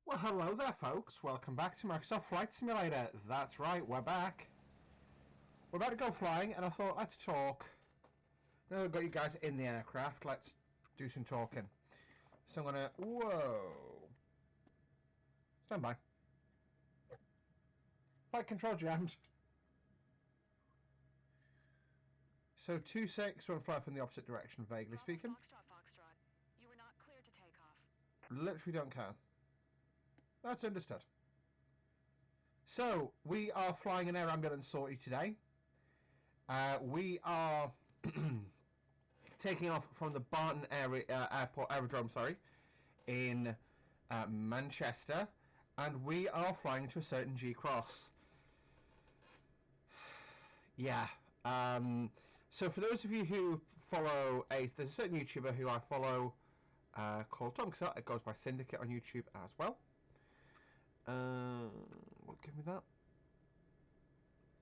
Well, hello there, folks. Welcome back to Microsoft Flight Simulator. That's right, we're back. We're about to go flying, and I thought, let's talk. Now we've got you guys in the aircraft, let's do some talking. So I'm gonna... Whoa. Stand by. Flight control jammed. So 2-6, we're flying from the opposite direction, vaguely speaking. Foxtrot. You were not cleared to take off. Literally don't care. That's understood. So, we are flying an air ambulance sortie today. We are taking off from the Barton Airport Aerodrome, in Manchester, and we are flying to a certain G-Cross. Yeah. So for those of you who follow there's a certain YouTuber who I follow called Tom Cassell. It goes by Syndicate on YouTube as well. What give me that?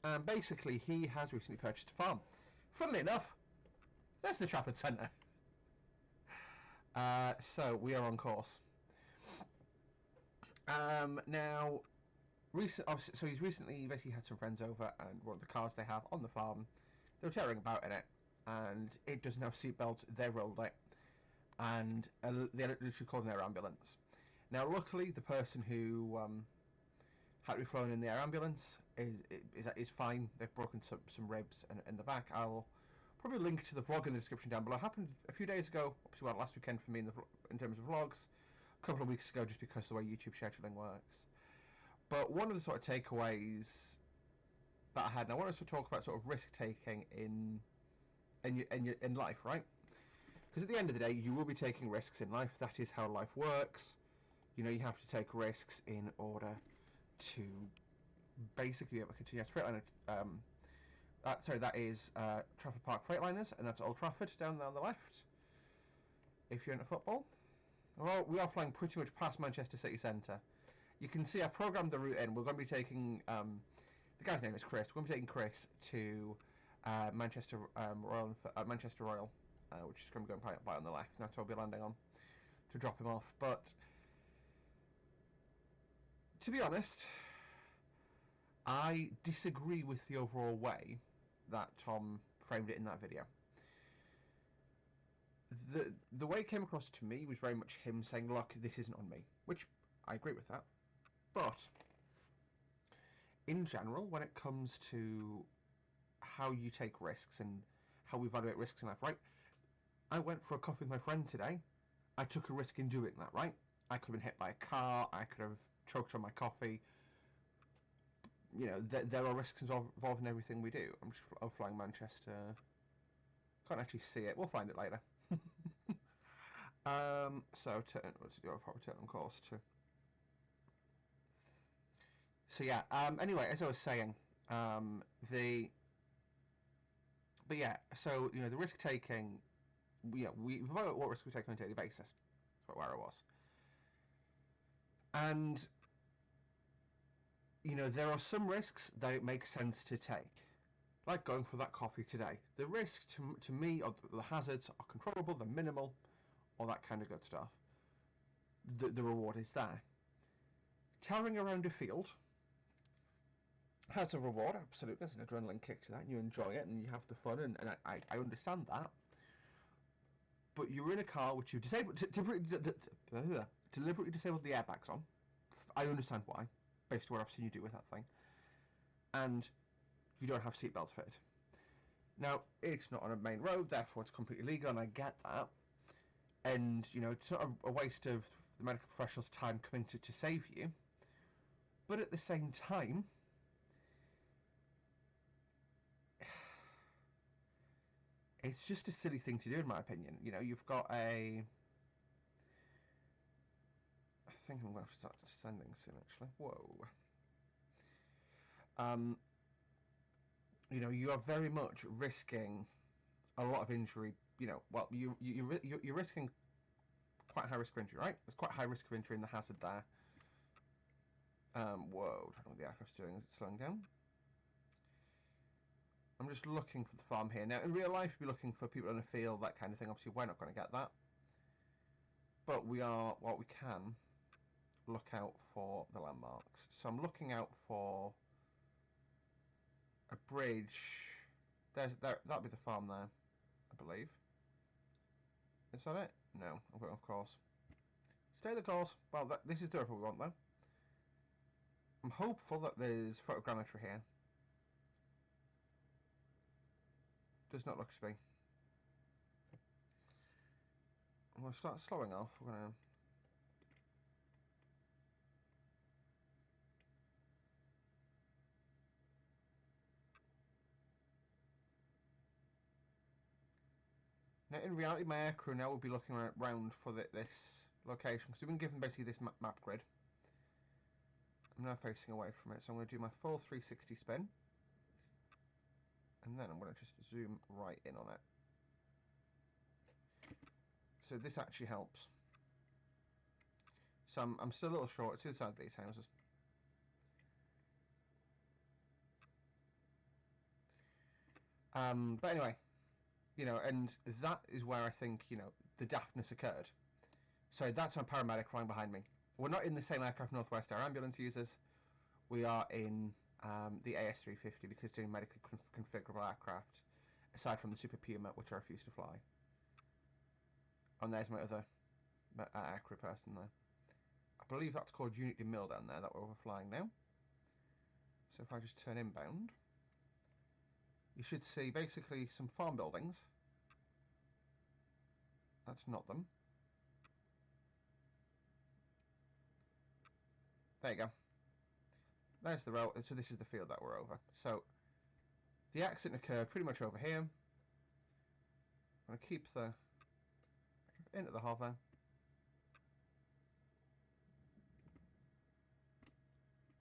And basically, he has recently purchased a farm. Funnily enough, that's the Trafford Centre. So we are on course. Now, so he's recently basically had some friends over, and one of the cars they have on the farm, they were tearing about in it, and it doesn't have seatbelts. They rolled it, and they literally called an air ambulance. Now, luckily, the person who had to be flown in the air ambulance is fine. They've broken some ribs in the back. I'll probably link to the vlog in the description down below. It happened a few days ago, obviously last weekend for me in terms of vlogs, a couple of weeks ago just because of the way YouTube scheduling works. But one of the sort of takeaways that I had, and I wanted to talk about sort of risk taking in life, right? Because at the end of the day, you will be taking risks in life. That is how life works. You know, you have to take risks in order to basically be able to continue as Freightliner. That is Trafford Park Freightliners, and that's Old Trafford down there on the left. If you're into football, well, we are flying pretty much past Manchester City Centre. You can see I programmed the route in. We're going to be taking the guy's name is Chris. We're going to be taking Chris to Manchester Royal, which is going to be going by on the left. And that's where we'll be landing on to drop him off. But to be honest, I disagree with the overall way that Tom framed it in that video. The way it came across to me was very much him saying, look, this isn't on me, which I agree with that. But in general, when it comes to how you take risks and how we evaluate risks in life, right? I went for a coffee with my friend today. I took a risk in doing that, right? I could have been hit by a car. I could have choked on my coffee. You know, there are risks involved in everything we do. I'm flying Manchester. Can't actually see it. We'll find it later. So let's do a proper turn on course too. So yeah. Anyway, as I was saying, but yeah. So you know, the risk taking. We evaluate what risk we take on a daily basis. That's where I was. And you know, there are some risks that it makes sense to take, like going for that coffee today. The risk to me, or the hazards are controllable, they're minimal, all that kind of good stuff. The reward is there. Towering around a field has a reward, absolutely. There's an adrenaline kick to that, and you enjoy it, and you have the fun, and I understand that. But you're in a car which you've disabled, deliberately disabled the airbags on. I understand why, based on what I've seen you do with that thing. And you don't have seatbelts fitted. Now, it's not on a main road, therefore it's completely legal, and I get that. And, you know, it's sort of a waste of the medical professional's time coming to save you. But at the same time, it's just a silly thing to do, in my opinion. You know, you've got I think I'm going to start descending soon, actually. Whoa. You know, you are very much risking a lot of injury. You know, well, you're risking quite high risk of injury, right? There's quite high risk of injury in the hazard there. Whoa, I don't know what the aircraft's doing. Is it slowing down? I'm just looking for the farm here. Now, in real life, you'd be looking for people in a field, that kind of thing. Obviously, we're not going to get that. But we are what we can. look out for the landmarks. So I'm looking out for a bridge. That'll be the farm there, I believe. Is that it? No, I'm going off course. Stay the course. Well, this is the road we want though. I'm hopeful that there's photogrammetry here. Does not look to be. I'm going to start slowing off. We're going to... Now, in reality, my aircrew now will be looking around for this location, because we've been given basically this map grid. I'm now facing away from it, so I'm going to do my full 360 spin. And then I'm going to just zoom right in on it. So this actually helps. So I'm still a little short to the side of these houses. But anyway, you know, and that is where I think, you know, the daftness occurred. So that's my paramedic flying behind me. We're not in the same aircraft Northwest Air Ambulance uses. We are in the AS350 because doing medically configurable aircraft, aside from the Super Puma, which I refuse to fly. And there's my other aircrew person there. I believe that's called Unity Mill down there that we're flying now. So if I just turn inbound, you should see basically some farm buildings. That's not them. There you go. There's the road. So this is the field that we're over. So the accident occurred pretty much over here. I'm going to keep the into the hover.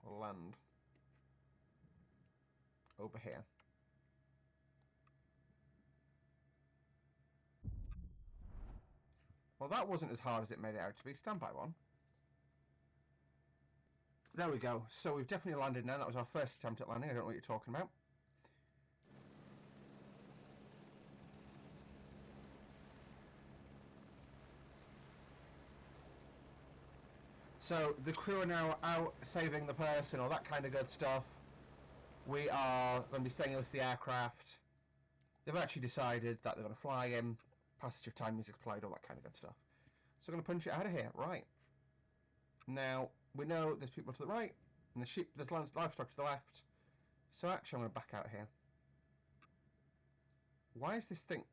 We'll land over here. Well, that wasn't as hard as it made it out to be. Stand by one. There we go. So we've definitely landed now. That was our first attempt at landing. I don't know what you're talking about. So the crew are now out saving the person, all that kind of good stuff. We are going to be staying with the aircraft. They've actually decided that they're going to fly in. Passage of time music's played, all that kind of good stuff. So we're going to punch it out of here. Right. Now, we know there's people to the right, and there's livestock to the left. So actually, I'm going to back out here. Why is this thing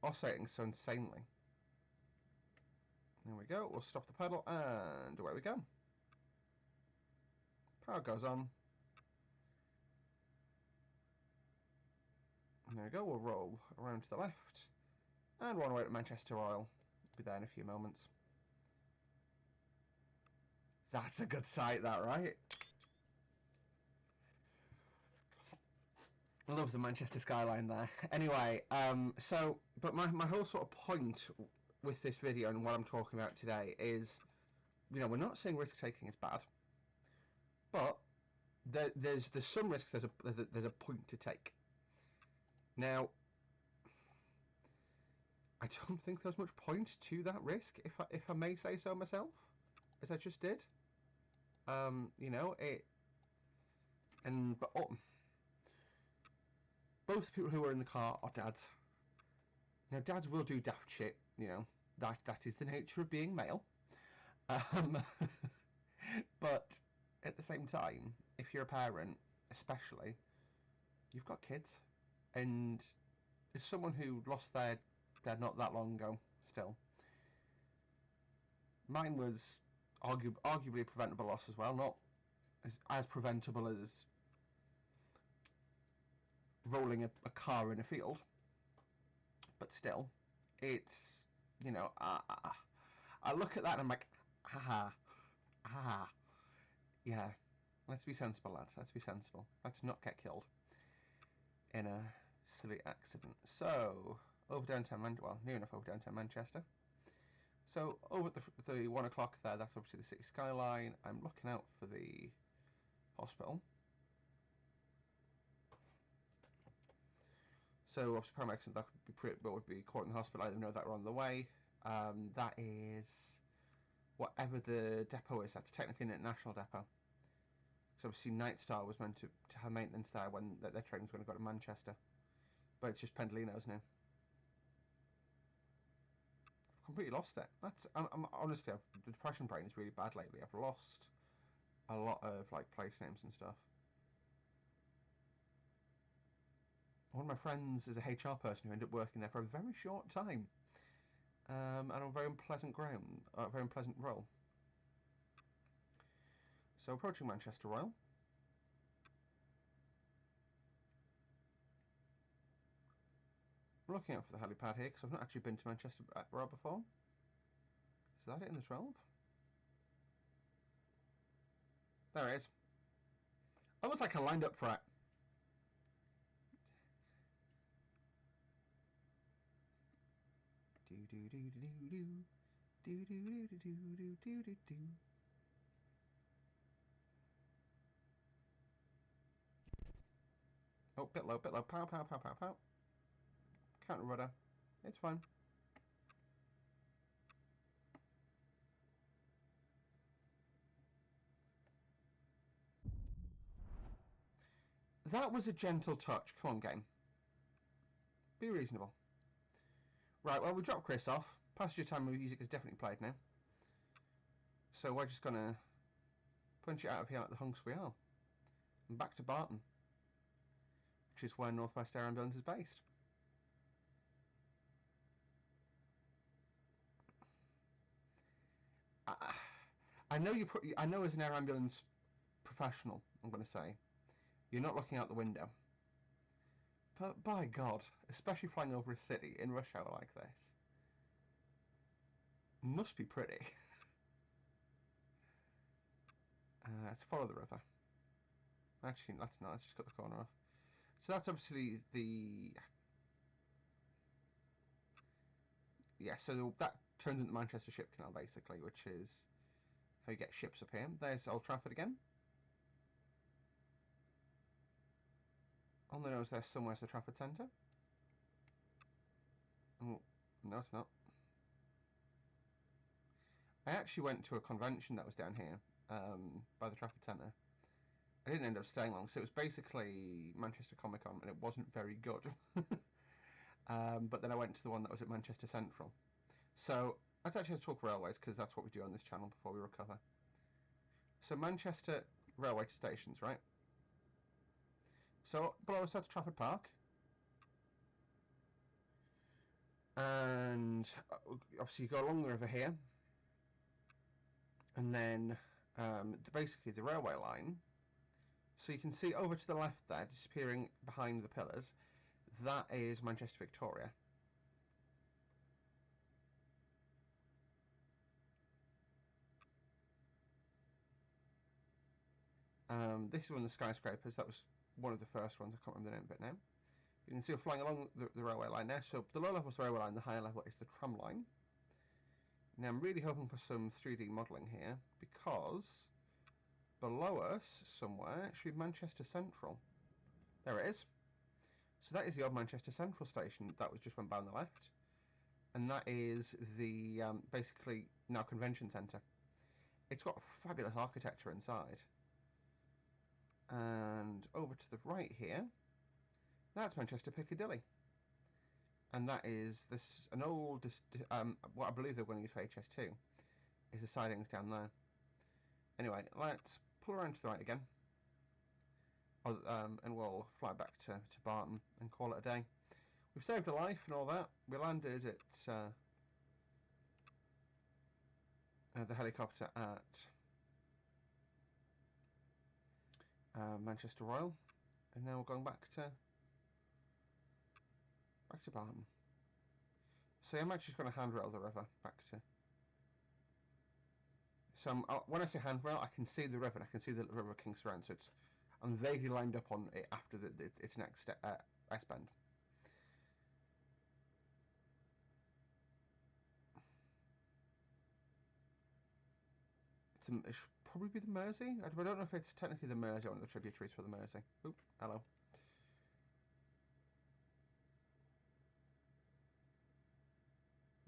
oscillating so insanely? There we go. We'll stop the pedal, and away we go. Power goes on. And there we go. We'll roll around to the left. And one way to Manchester Royal. Be there in a few moments. That's a good sight, that, right? I love the Manchester skyline there. Anyway, but my whole sort of point with this video and what I'm talking about today is, you know, we're not saying risk taking is bad, but there's some risks. There's a point to take. Now, I don't think there's much point to that risk, if I may say so myself, as I just did. You know it, but both people who are in the car are dads. Now, dads will do daft shit. You know, that is the nature of being male. But at the same time, if you're a parent, especially, you've got kids, and as someone who lost their dad not that long ago, still, mine was arguably a preventable loss as well, not as preventable as rolling a car in a field, but still, it's, you know, I look at that and I'm like, yeah, let's be sensible, lads, let's be sensible, let's not get killed in a silly accident. So, over downtown near enough over downtown Manchester. So, over at the 1 o'clock there, that's obviously the city skyline. I'm looking out for the hospital. So, obviously, paramedics that would be caught in the hospital. I don't know that we're on the way. That is whatever the depot is. That's technically an international depot. So obviously Nightstar was meant to have maintenance there when their train was going to go to Manchester. But it's just Pendolino's now. I've completely lost it. I'm honestly, the depression brain is really bad lately. I've lost a lot of like place names and stuff. One of my friends is a HR person who ended up working there for a very short time. And on a very unpleasant very unpleasant role. So approaching Manchester Royal. I'm looking out for the helipad here because I've not actually been to Manchester Royal before. Is that it in the 12? There it is. Almost like I lined up for it. Do do do do do do do do do do do do do. Oh, bit low, bit low. Pow, pow, pow, pow, pow. Counter rudder. It's fine. That was a gentle touch. Come on, game. Be reasonable. Right, well, we dropped Chris off. Passenger time music is definitely played now. So we're just going to punch it out of here like the hunks we are. And back to Barton, which is where Northwest Air Ambulance is based. I know I know as an air ambulance professional, I'm going to say, you're not looking out the window. But by God, especially flying over a city in rush hour like this, must be pretty. Let's follow the river. Actually, let's not. Let's just cut the corner off. So that's obviously the... Yeah, so that turns into Manchester Ship Canal, basically, which is how you get ships up here. There's Old Trafford again. On the nose there somewhere's the Trafford Centre. Oh, no, it's not. I actually went to a convention that was down here by the Trafford Centre. I didn't end up staying long, so it was basically Manchester Comic Con, and it wasn't very good. But then I went to the one that was at Manchester Central. So let's actually talk railways, because that's what we do on this channel before we recover. So Manchester railway stations, right? So below us that's Trafford Park. And obviously you go along the river here. And then basically the railway line. So you can see over to the left there, disappearing behind the pillars, that is Manchester Victoria. This is one of the skyscrapers. That was one of the first ones. I can't remember the name of it now. You can see we're flying along the railway line there. So the low level is the railway line, the higher level is the tram line. Now I'm really hoping for some 3D modelling here, because below us somewhere should be Manchester Central. There it is. So that is the old Manchester Central station that was just went by on the left, and that is the basically now convention centre. It's got fabulous architecture inside. And over to the right here, that's Manchester Piccadilly, and that is an old what I believe they're going to use for HS2 is the sidings down there. Anyway, let's pull around to the right again, and we'll fly back to Barton and call it a day. We've saved a life and all that. We landed at the helicopter at Manchester Royal, and now we're going back to Barton. So I'm actually just going to handrail the river back to. So when I say handrail, I can see the river, and I can see the river King's Run. So I'm vaguely lined up on it after its next S-bend. It should probably be the Mersey. I don't know if it's technically the Mersey or one of the tributaries for the Mersey. Oop, hello.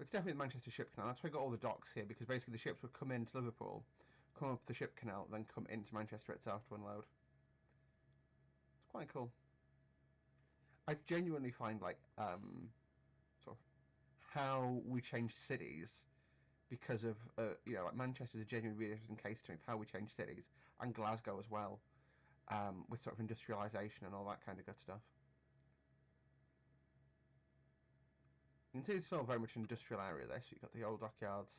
It's definitely the Manchester Ship Canal. That's why I got all the docks here, because basically the ships would come into Liverpool, come up the ship canal, then come into Manchester itself to unload. It's quite cool. I genuinely find like sort of how we changed cities because of like Manchester's a genuinely really interesting case to me of how we changed cities, and Glasgow as well, with sort of industrialisation and all that kind of good stuff. You can see it's still very much an industrial area there, so you've got the old dockyards,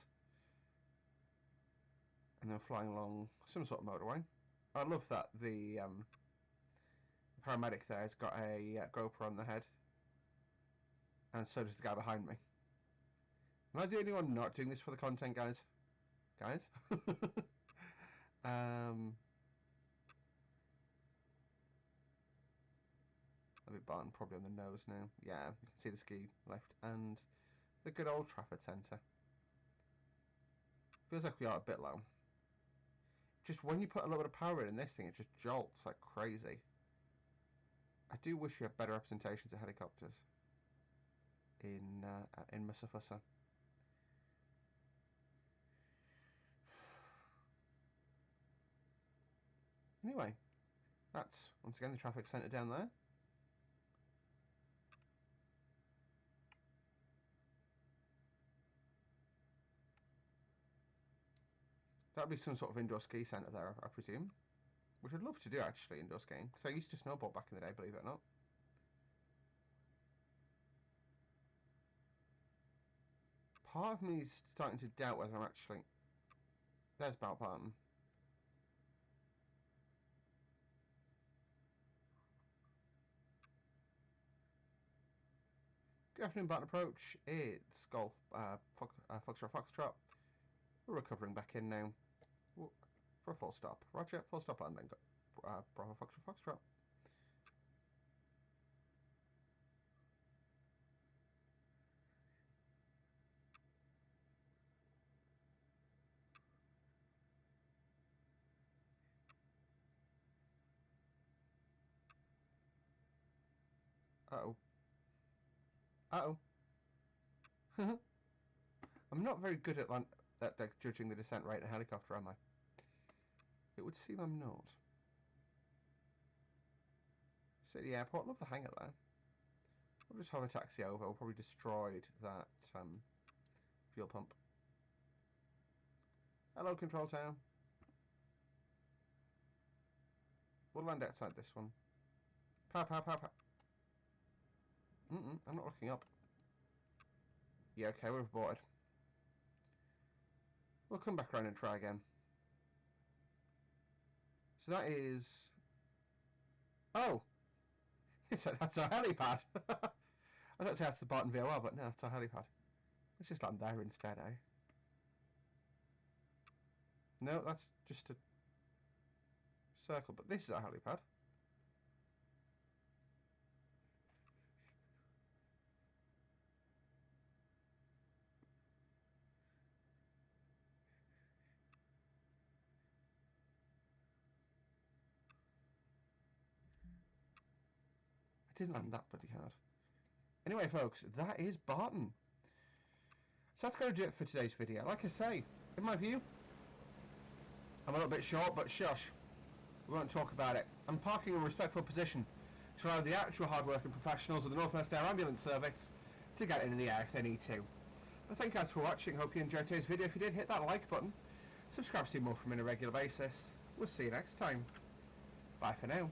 and then flying along some sort of motorway. I love that the paramedic there has got a GoPro on the head, and so does the guy behind me. Am I the only one not doing this for the content, guys? Guys? A bit Barton probably on the nose now. Yeah, you can see the ski left, and the good old Trafford Centre. Feels like we are a bit low. Just when you put a little bit of power in this thing, it just jolts like crazy. I do wish we had better representations of helicopters in MSFS. Anyway, that's once again the traffic centre down there. That'd be some sort of indoor ski centre there, I presume. Which I'd love to do actually, indoor skiing. Because I used to snowboard back in the day, believe it or not. Part of me is starting to doubt whether I'm actually... There's Barton. Good afternoon, Barton Approach. It's Golf Foxtrot. We're recovering back in now. For a full stop. Roger, full stop and then Bravo Foxtrot. Uh-oh. Uh-oh. I'm not very good at judging the descent rate in a helicopter, am I? It would seem I'm not. City Airport, love the hangar there. We'll just have a taxi over. We'll probably destroyed that fuel pump. Hello, Control Tower. We'll land outside this one. Pow. I'm not looking up. Yeah, okay, we're aborted. We'll come back around and try again. So that is... Oh! That's our helipad! I was about to say that's the Barton VOR, but no, it's our helipad. Let's just land there instead, eh? No, that's just a circle, but this is our helipad. I didn't land that bloody hard. Anyway, folks, that is Barton. So that's going to do it for today's video. Like I say, in my view, I'm a little bit short, but shush. We won't talk about it. I'm parking in a respectful position to allow the actual hard-working professionals of the North West Air Ambulance Service to get in the air if they need to. But thank you guys for watching. Hope you enjoyed today's video. If you did, hit that like button. Subscribe to see more from me on a regular basis. We'll see you next time. Bye for now.